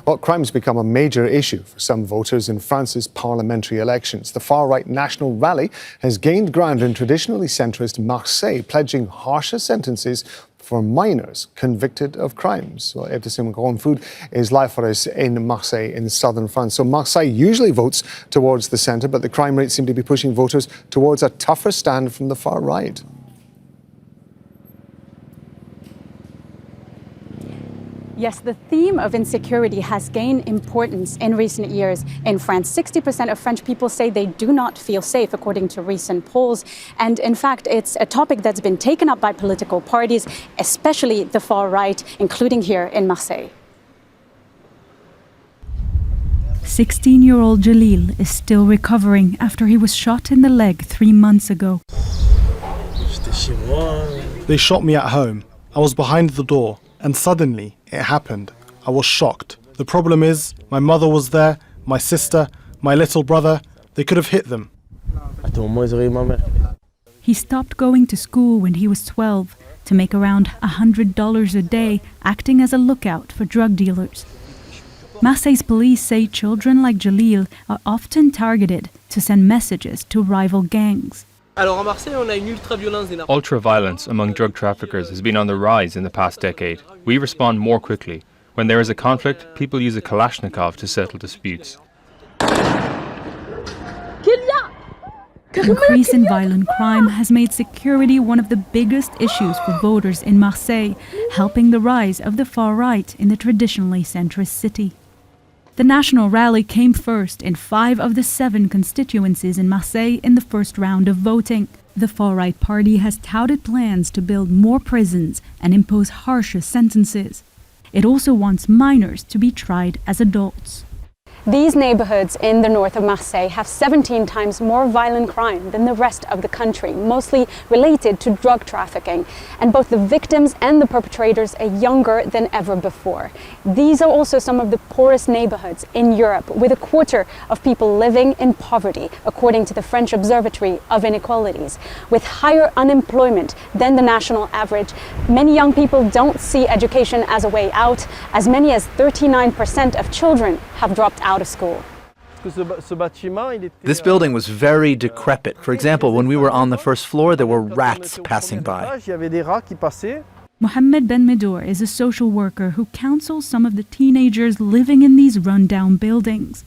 Well, crime's become a major issue for some voters in France's parliamentary elections. The far-right National Rally has gained ground in traditionally centrist Marseille, pledging harsher sentences for minors convicted of crimes. Well, Ibtissem Guenfoud is live for us in Marseille in southern France. So Marseille usually votes towards the centre, but the crime rates seem to be pushing voters towards a tougher stand from the far right. Yes, the theme of insecurity has gained importance in recent years in France. 60% of French people say they do not feel safe, according to recent polls. And in fact, it's a topic that's been taken up by political parties, especially the far right, including here in Marseille. 16-year-old Jalil is still recovering after he was shot in the leg 3 months ago. They shot me at home. I was behind the door. And suddenly, it happened. I was shocked. The problem is, my mother was there, my sister, my little brother. They could have hit them. He stopped going to school when he was 12 to make around $100 a day, acting as a lookout for drug dealers. Marseille's police say children like Jalil are often targeted to send messages to rival gangs. Ultra-violence among drug traffickers has been on the rise in the past decade. We respond more quickly. When there is a conflict, people use a Kalashnikov to settle disputes. The increase in violent crime has made security one of the biggest issues for voters in Marseille, helping the rise of the far right in the traditionally centrist city. The National Rally came first in 5 of the 7 constituencies in Marseille in the first round of voting. The far-right party has touted plans to build more prisons and impose harsher sentences. It also wants minors to be tried as adults. These neighborhoods in the north of Marseille have 17 times more violent crime than the rest of the country, mostly related to drug trafficking. And both the victims and the perpetrators are younger than ever before. These are also some of the poorest neighborhoods in Europe, with a quarter of people living in poverty, according to the French Observatory of Inequalities. With higher unemployment than the national average, many young people don't see education as a way out. As many as 39% of children have dropped out of school. This building was very decrepit. For example, when we were on the first floor, there were rats passing by. Mohamed Ben Medour is a social worker who counsels some of the teenagers living in these run-down buildings.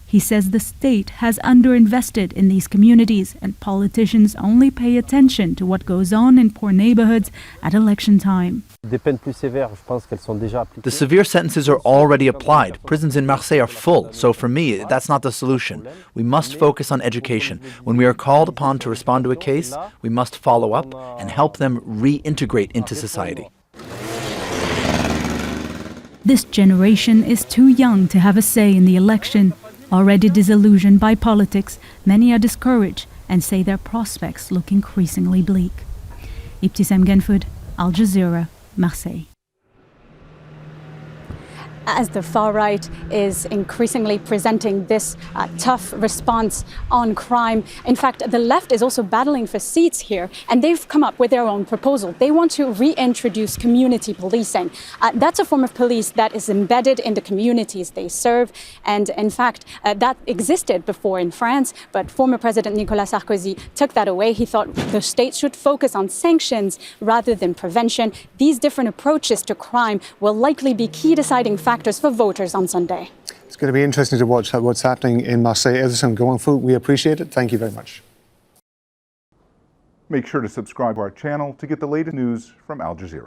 He says the state has underinvested in these communities and politicians only pay attention to what goes on in poor neighborhoods at election time. The severe sentences are already applied. Prisons in Marseille are full, so for me, that's not the solution. We must focus on education. When we are called upon to respond to a case, we must follow up and help them reintegrate into society. This generation is too young to have a say in the election. Already disillusioned by politics, many are discouraged and say their prospects look increasingly bleak. Ibtissem Guenfoud, Al Jazeera, Marseille. As the far right is increasingly presenting this tough response on crime. In fact, the left is also battling for seats here, and they've come up with their own proposal. They want to reintroduce community policing. That's a form of police that is embedded in the communities they serve, and in fact, that existed before in France, but former President Nicolas Sarkozy took that away. He thought the state should focus on sanctions rather than prevention. These different approaches to crime will likely be key deciding factors for voters on Sunday. It's going to be interesting to watch what's happening in Marseille. Ibtissem Guenfoud, we appreciate it. Thank you very much. Make sure to subscribe to our channel to get the latest news from Al Jazeera.